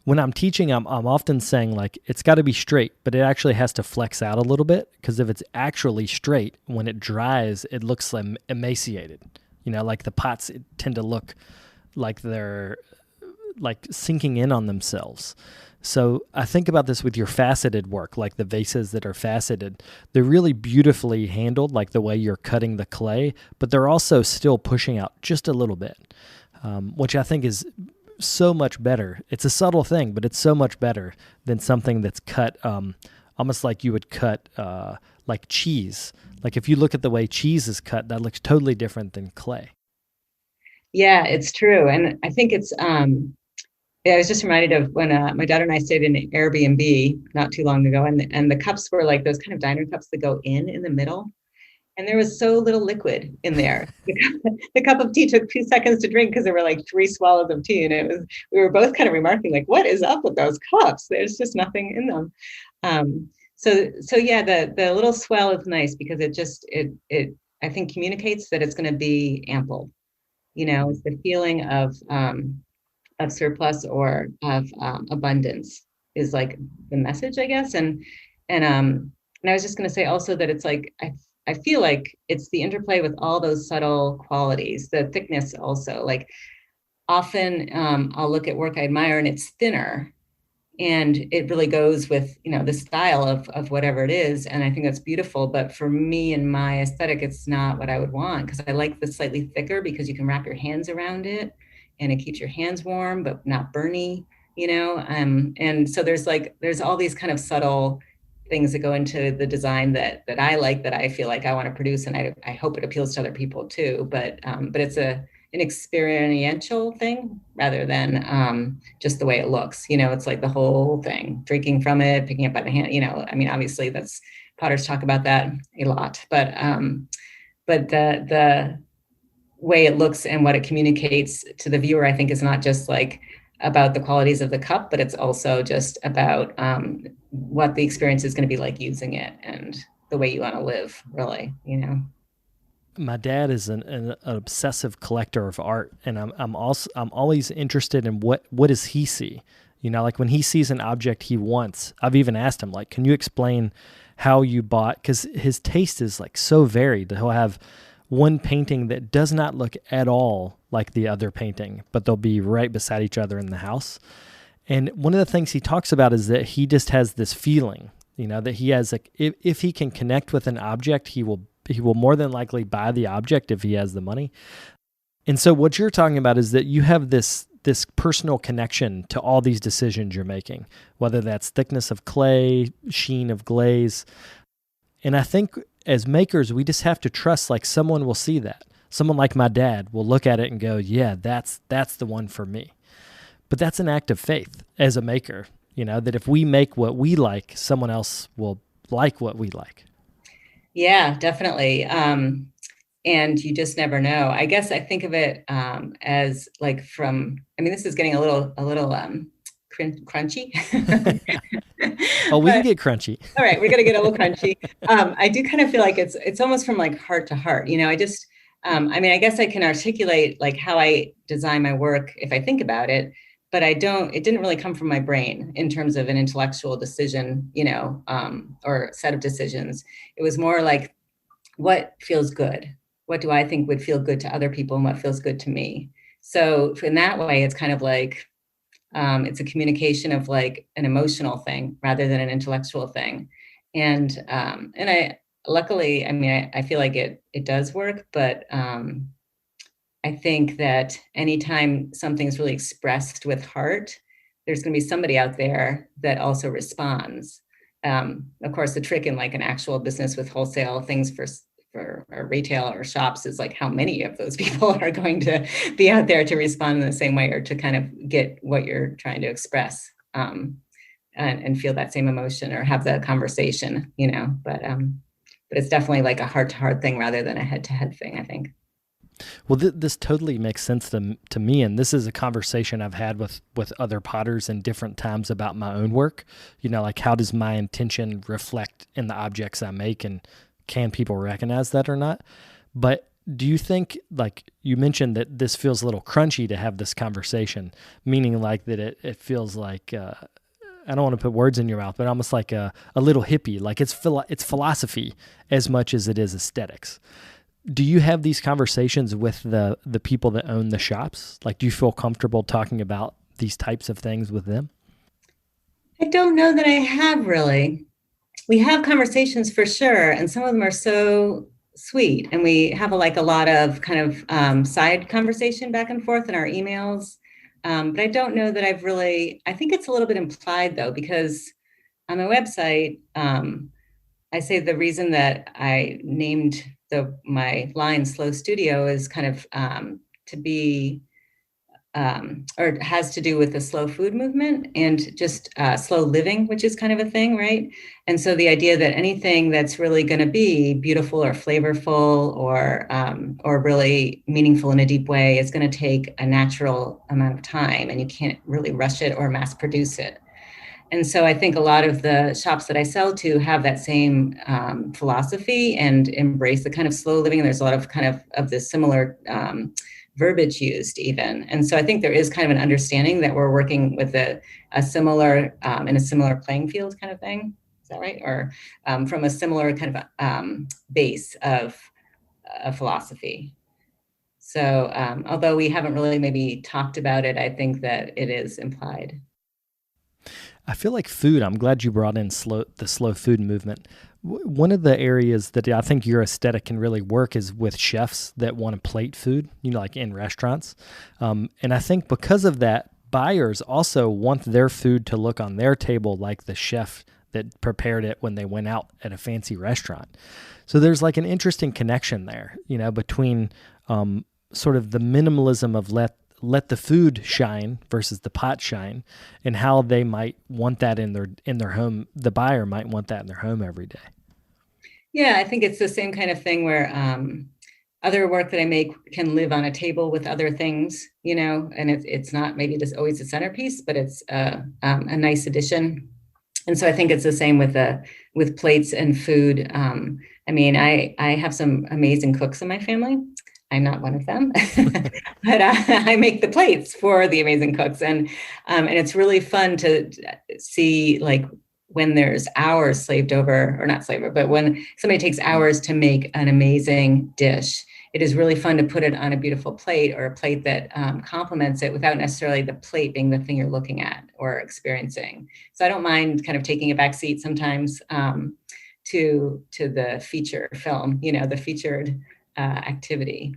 When I'm teaching, I'm often saying like, it's got to be straight, but it actually has to flex out a little bit, because if it's actually straight, when it dries, it looks like emaciated. Like the pots tend to look like they're like sinking in on themselves. So I think about this with your faceted work, like the vases that are faceted. They're really beautifully handled, like the way you're cutting the clay, but they're also still pushing out just a little bit, which I think is so much better. It's a subtle thing, but it's so much better than something that's cut almost like you would cut like cheese. Like if you look at the way cheese is cut, that looks totally different than clay. Yeah, it's true. And I think it's, yeah, I was just reminded of when my daughter and I stayed in an Airbnb not too long ago, and the cups were like those kind of diner cups that go in the middle. And there was so little liquid in there. The cup of tea took 2 seconds to drink because there were like 3 swallows of tea. And we were both kind of remarking, like, what is up with those cups? There's just nothing in them. So yeah, the little swell is nice because it I think communicates that it's going to be ample. It's the feeling of surplus or of abundance is like the message, I guess. And I was just going to say also that it's like I feel like it's the interplay with all those subtle qualities, the thickness also. Like often I'll look at work I admire and it's thinner, and it really goes with the style of whatever it is, and I think that's beautiful. But for me and my aesthetic, it's not what I would want, because I like the slightly thicker because you can wrap your hands around it and it keeps your hands warm but not burny. And so there's all these kind of subtle things that go into the design that I like, that I feel like I want to produce, and I hope it appeals to other people too. But it's an experiential thing rather than just the way it looks. It's like the whole thing, drinking from it, picking up by the hand. I mean, obviously that's potters talk about that a lot, but the way it looks and what it communicates to the viewer, I think, is not just like about the qualities of the cup, but it's also just about what the experience is going to be like using it and the way you want to live, really. My dad is an obsessive collector of art, and I'm always interested in what does he see. Like when he sees an object he wants, I've even asked him, like, can you explain how you bought? Because his taste is like so varied. He'll have one painting that does not look at all like the other painting, but they'll be right beside each other in the house. And one of the things he talks about is that he just has this feeling, that he has like, if he can connect with an object, he will more than likely buy the object if he has the money. And so what you're talking about is that you have this personal connection to all these decisions you're making, whether that's thickness of clay, sheen of glaze. And I think as makers, we just have to trust, like, someone will see that. Someone like my dad will look at it and go, yeah, that's the one for me. But that's an act of faith as a maker, that if we make what we like, someone else will like what we like. Yeah, definitely. And you just never know. I guess I think of it as like this is getting a little crunchy. Oh, we can get crunchy. All right, we're gonna get a little crunchy. I do kind of feel like it's almost from like heart to heart. I just, I guess I can articulate like how I design my work if I think about it, but it didn't really come from my brain in terms of an intellectual decision, or set of decisions. It was more like, what feels good? What do I think would feel good to other people, and what feels good to me? So in that way, it's kind of like, it's a communication of like an emotional thing rather than an intellectual thing. And I luckily, I feel like it does work, but I think that anytime something's really expressed with heart, there's going to be somebody out there that also responds. Of course, the trick in like an actual business with wholesale things for retail or shops is like how many of those people are going to be out there to respond in the same way, or to kind of get what you're trying to express, and feel that same emotion or have the conversation, but it's definitely like a heart to heart thing rather than a head to head thing, I think. Well, this totally makes sense to me, and this is a conversation I've had with other potters in different times about my own work. Like, how does my intention reflect in the objects I make, and can people recognize that or not? But do you think, like you mentioned, that this feels a little crunchy to have this conversation, meaning like that it feels like, I don't want to put words in your mouth, but almost like a little hippie, like it's philosophy as much as it is aesthetics. Do you have these conversations with the people that own the shops? Like, do you feel comfortable talking about these types of things with them? I don't know that I have really. We have conversations for sure, and some of them are so sweet, and we have a lot of kind of side conversation back and forth in our emails. But I don't know that I've really. I think it's a little bit implied though, because on my website, I say the reason that I named my line Slow Studio is kind of to be or it has to do with the slow food movement and just slow living, which is kind of a thing, right? And so the idea that anything that's really going to be beautiful or flavorful or really meaningful in a deep way is going to take a natural amount of time, and you can't really rush it or mass produce it. And so I think a lot of the shops that I sell to have that same philosophy and embrace the kind of slow living. And there's a lot of kind of this similar verbiage used even. And so I think there is kind of an understanding that we're working with a similar, in a similar playing field kind of thing. Is that right? Or from a similar kind of base of a philosophy. So although we haven't really maybe talked about it, I think that it is implied. I feel like food, I'm glad you brought in the slow food movement. One of the areas that I think your aesthetic can really work is with chefs that want to plate food, like in restaurants. And I think because of that, buyers also want their food to look on their table like the chef that prepared it when they went out at a fancy restaurant. So there's like an interesting connection there, between sort of the minimalism of let the food shine versus the pot shine, and how they might want that in their home. The buyer might want that in their home every day. Yeah, I think it's the same kind of thing where other work that I make can live on a table with other things, and it's not maybe just always a centerpiece, but it's a nice addition. And so I think it's the same with plates and food. I have some amazing cooks in my family. I'm not one of them, but I make the plates for the amazing cooks. And it's really fun to see like when there's hours slaved over, or not slaved over, but when somebody takes hours to make an amazing dish, it is really fun to put it on a beautiful plate, or a plate that complements it without necessarily the plate being the thing you're looking at or experiencing. So I don't mind kind of taking a back seat sometimes to the feature film, the featured activity.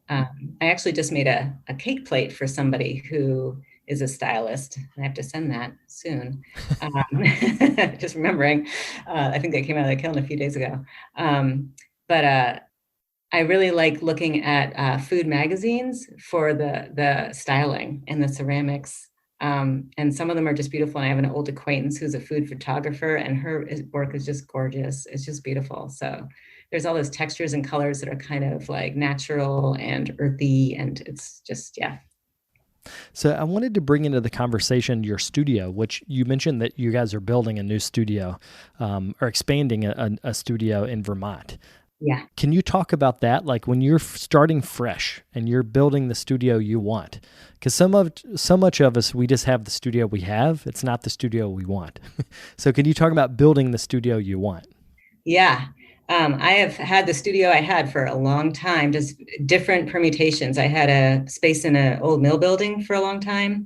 I actually just made a cake plate for somebody who is a stylist. I have to send that soon. Just remembering, I think they came out of the kiln a few days ago. But I really like looking at food magazines for the styling and the ceramics. And some of them are just beautiful. And I have an old acquaintance who's a food photographer, and her work is just gorgeous. It's just beautiful. So there's all those textures and colors that are kind of like natural and earthy, and it's just, yeah. So I wanted to bring into the conversation your studio, which you mentioned that you guys are building a new studio, or expanding a studio in Vermont. Yeah. Can you talk about that? Like when you're starting fresh and you're building the studio you want, because so much of us, we just have the studio we have. It's not the studio we want. So can you talk about building the studio you want? Yeah. I have had the studio I had for a long time, just different permutations. I had a space in an old mill building for a long time.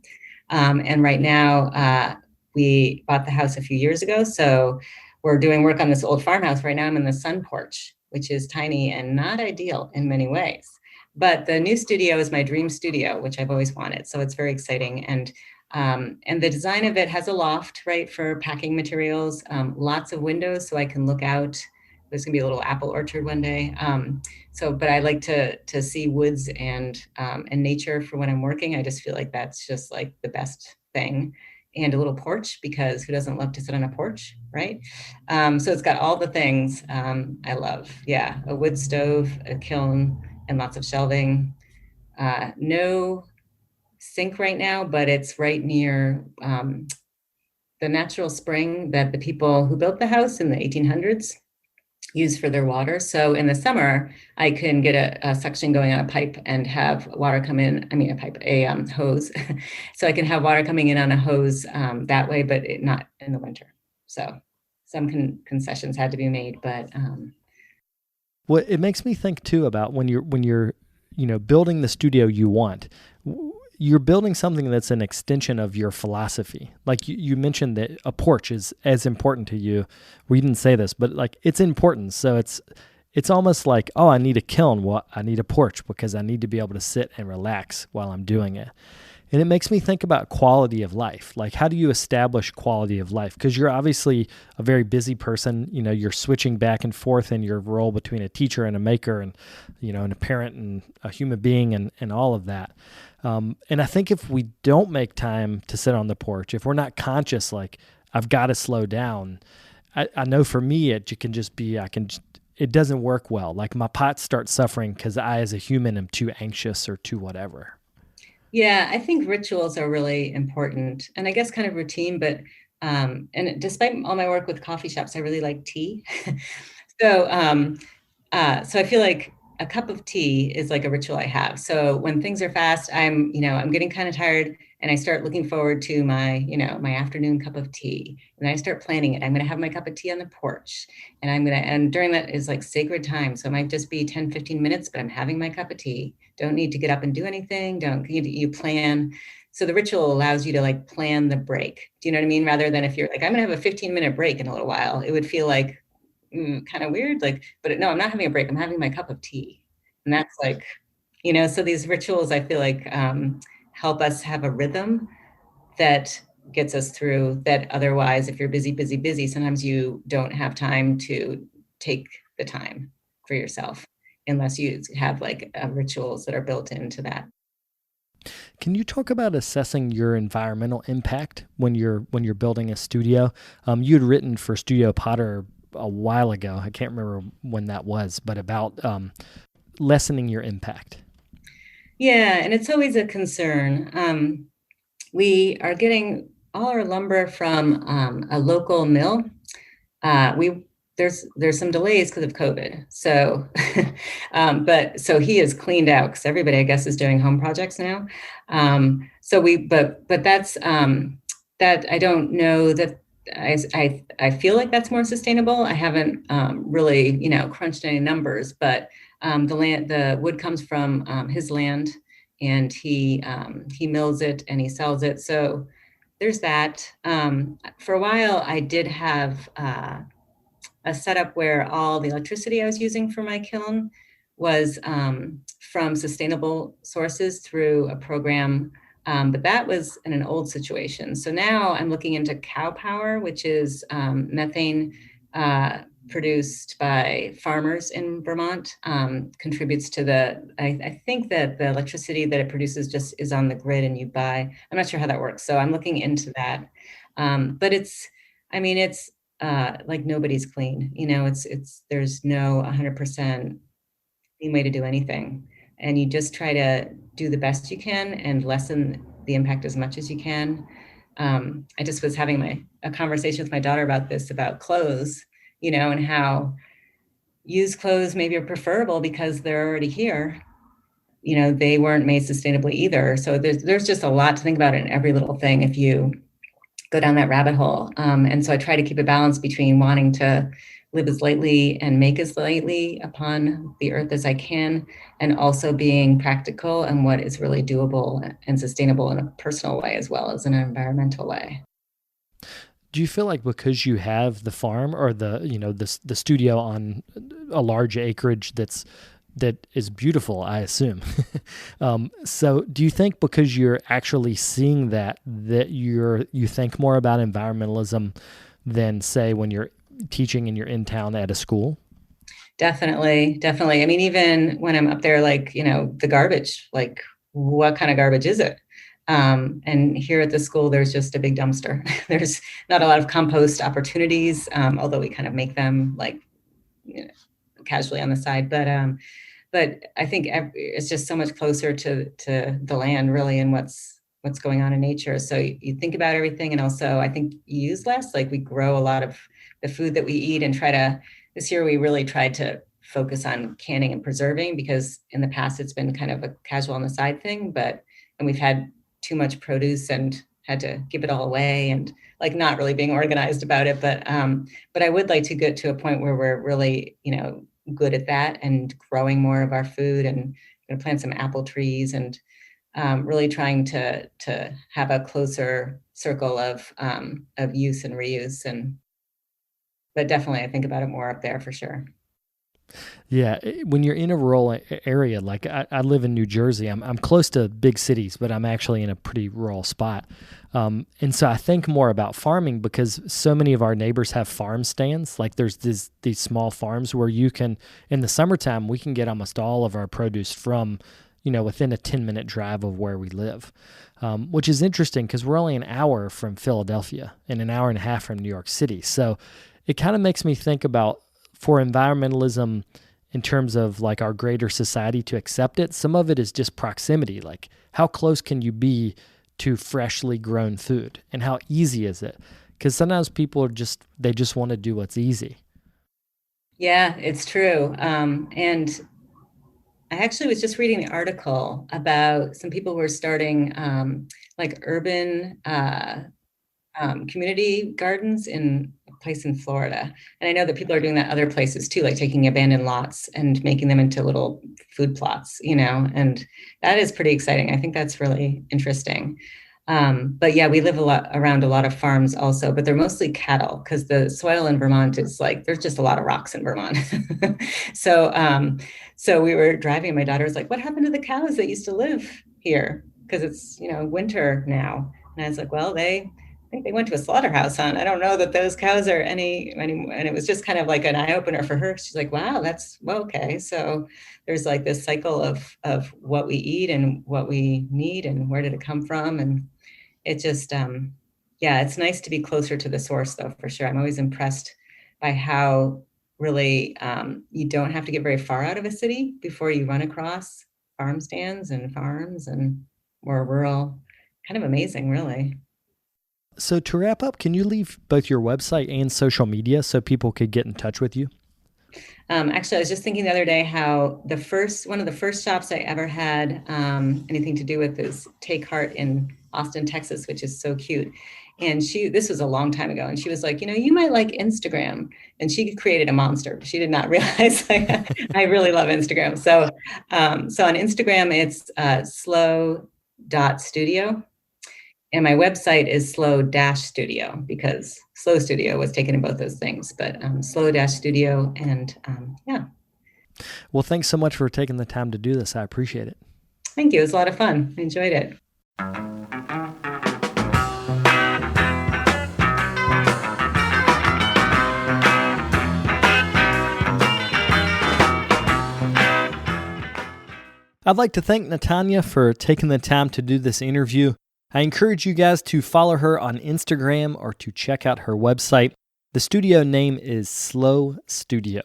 And right now we bought the house a few years ago. So we're doing work on this old farmhouse. Right now I'm in the sun porch, which is tiny and not ideal in many ways. But the new studio is my dream studio, which I've always wanted. So it's very exciting. And the design of it has a loft, right, for packing materials, lots of windows so I can look out. There's gonna be a little apple orchard one day. But I like to see woods and nature for when I'm working. I just feel like that's just like the best thing. And a little porch, because who doesn't love to sit on a porch, right? So it's got all the things I love. Yeah, a wood stove, a kiln, and lots of shelving. No sink right now, but it's right near the natural spring that the people who built the house in the 1800s used for their water. So in the summer, I can get a suction going on a pipe and have water come in. I mean, a hose. So I can have water coming in on a hose that way, but not in the winter. So some concessions had to be made, but. Well, it makes me think too about when you're building the studio you want. You're building something that's an extension of your philosophy. Like you mentioned that a porch is as important to you. We didn't say this, but like it's important. So it's almost like, I need a kiln. Well, I need a porch because I need to be able to sit and relax while I'm doing it. And it makes me think about quality of life. Like, how do you establish quality of life? Because you're obviously a very busy person. You know, you're switching back and forth in your role between a teacher and a maker and, you know, and a parent and a human being and all of that. And I think if we don't make time to sit on the porch, if we're not conscious, like, I've got to slow down, I know for me, it can just be, it doesn't work well. Like my pots start suffering because I, as a human, am too anxious or too whatever. Yeah, I think rituals are really important, and I guess kind of routine. But and despite all my work with coffee shops, I really like tea. So so I feel like a cup of tea is like a ritual I have. So when things are fast, I'm getting kind of tired, and I start looking forward to my afternoon cup of tea. And I start planning it. I'm going to have my cup of tea on the porch, and and during that is like sacred time. So it might just be 10, 15 minutes, but I'm having my cup of tea. Don't need to get up and do anything. Don't you plan. So the ritual allows you to like plan the break. Do you know what I mean? Rather than if you're like, I'm going to have a 15-minute break in a little while, it would feel like kind of weird, like, but no, I'm not having a break. I'm having my cup of tea. And that's like, so these rituals, I feel like, help us have a rhythm that gets us through that. Otherwise, if you're busy, busy, busy, sometimes you don't have time to take the time for yourself unless you have like rituals that are built into that. Can you talk about assessing your environmental impact when you're building a studio? You had written for Studio Potter a while ago. I can't remember when that was, but about lessening your impact. Yeah, and it's always a concern. We are getting all our lumber from a local mill. We there's some delays because of COVID. So, but so he is cleaned out because everybody, I guess, is doing home projects now. But that's that I don't know that I feel like that's more sustainable. I haven't really, crunched any numbers, but the wood comes from his land, and he mills it and he sells it. So there's that. For a while, I did have a setup where all the electricity I was using for my kiln was from sustainable sources through a program. But that was in an old situation. So now I'm looking into cow power, which is methane produced by farmers in Vermont, contributes to I think that the electricity that it produces just is on the grid and you buy. I'm not sure how that works. So I'm looking into that. But it's like nobody's clean. There's no 100% clean way to do anything. And you just try to do the best you can and lessen the impact as much as you can. I just was having a conversation with my daughter about this, about clothes, and how used clothes maybe are preferable because they're already here. They weren't made sustainably either. So there's just a lot to think about in every little thing if you go down that rabbit hole. And so I try to keep a balance between wanting to live as lightly and make as lightly upon the earth as I can, and also being practical and what is really doable and sustainable in a personal way as well as in an environmental way. Do you feel like because you have the farm or the studio on a large acreage that is beautiful, I assume. So do you think because you're actually seeing that you think more about environmentalism than, say, when you're teaching and you're in town at a school? Definitely. I mean, even when I'm up there, like, the garbage, like what kind of garbage is it? And here at the school, there's just a big dumpster. There's not a lot of compost opportunities, although we kind of make them like, casually on the side. But I think it's just so much closer to the land, really, and what's going on in nature. So you think about everything, and also I think you use less. Like we grow a lot of the food that we eat, and this year we really tried to focus on canning and preserving, because in the past it's been kind of a casual on the side thing, and we've had too much produce and had to give it all away and like not really being organized about it. But I would like to get to a point where we're really, good at that and growing more of our food, and going to plant some apple trees, and really trying to have a closer circle of use and reuse. But definitely I think about it more up there for sure. Yeah, when you're in a rural area, like I live in New Jersey, I'm close to big cities, but I'm actually in a pretty rural spot. And so I think more about farming because so many of our neighbors have farm stands. Like there's these small farms where you can, in the summertime, we can get almost all of our produce from, within a 10-minute drive of where we live, which is interesting because we're only an hour from Philadelphia and an hour and a half from New York City. So it kind of makes me think about for environmentalism in terms of like our greater society to accept it, some of it is just proximity. Like how close can you be to freshly grown food and how easy is it? Because sometimes people they just want to do what's easy. Yeah, it's true. And I actually was just reading an article about some people who are starting like urban community gardens in a place in Florida. And I know that people are doing that other places too, like taking abandoned lots and making them into little food plots, and that is pretty exciting. I think that's really interesting. But yeah, we live around a lot of farms also, but they're mostly cattle because the soil in Vermont is like, there's just a lot of rocks in Vermont. So we were driving and my daughter was like, what happened to the cows that used to live here? Because it's, winter now. And I was like, well, I think they went to a slaughterhouse, I don't know that those cows are any, and it was just kind of like an eye opener for her. She's like, wow, okay. So there's like this cycle of what we eat and what we need and where did it come from? And it just, it's nice to be closer to the source though, for sure. I'm always impressed by how really you don't have to get very far out of a city before you run across farm stands and farms and more rural, kind of amazing, really. So to wrap up, can you leave both your website and social media so people could get in touch with you? Actually, I was just thinking the other day how one of the first shops I ever had anything to do with is Take Heart in Austin, Texas, which is so cute. And this was a long time ago. And she was like, you might like Instagram. And she created a monster. She did not realize I really love Instagram. So on Instagram, it's slow.studio. And my website is slow-studio because Slow Studio was taken in both those things, but slow-studio and yeah. Well, thanks so much for taking the time to do this. I appreciate it. Thank you. It was a lot of fun. I enjoyed it. I'd like to thank Natania for taking the time to do this interview. I encourage you guys to follow her on Instagram or to check out her website. The studio name is Slow Studio.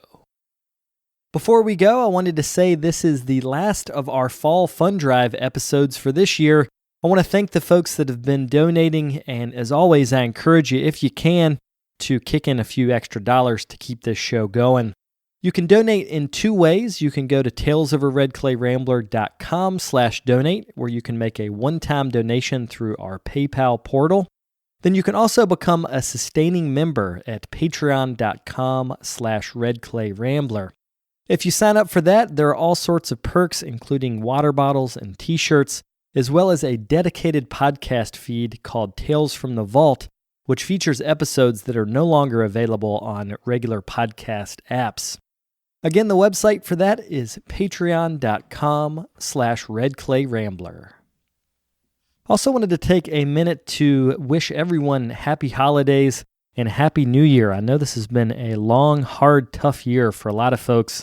Before we go, I wanted to say this is the last of our Fall Fund Drive episodes for this year. I want to thank the folks that have been donating, and as always, I encourage you, if you can, to kick in a few extra dollars to keep this show going. You can donate in two ways. You can go to talesofredclayrambler.com/donate, where you can make a one-time donation through our PayPal portal. Then you can also become a sustaining member at patreon.com/redclayrambler. If you sign up for that, there are all sorts of perks, including water bottles and t-shirts, as well as a dedicated podcast feed called Tales from the Vault, which features episodes that are no longer available on regular podcast apps. Again, the website for that is patreon.com/redclayrambler. Also wanted to take a minute to wish everyone happy holidays and happy new year. I know this has been a long, hard, tough year for a lot of folks.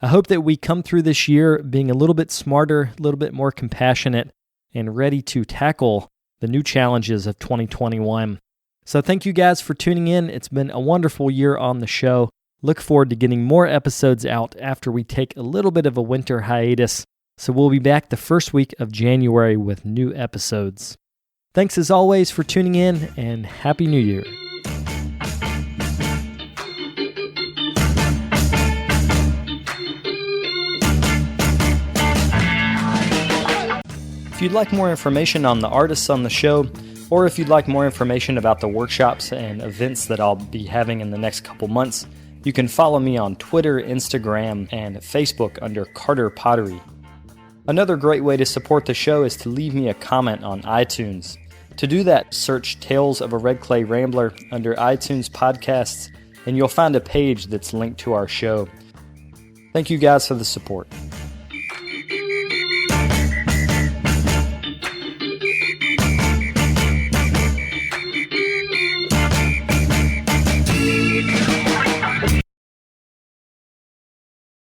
I hope that we come through this year being a little bit smarter, a little bit more compassionate, and ready to tackle the new challenges of 2021. So thank you guys for tuning in. It's been a wonderful year on the show. Look forward to getting more episodes out after we take a little bit of a winter hiatus. So we'll be back the first week of January with new episodes. Thanks as always for tuning in, and Happy New Year. If you'd like more information on the artists on the show, or if you'd like more information about the workshops and events that I'll be having in the next couple months, you can follow me on Twitter, Instagram, and Facebook under Carter Pottery. Another great way to support the show is to leave me a comment on iTunes. To do that, search Tales of a Red Clay Rambler under iTunes Podcasts, and you'll find a page that's linked to our show. Thank you guys for the support.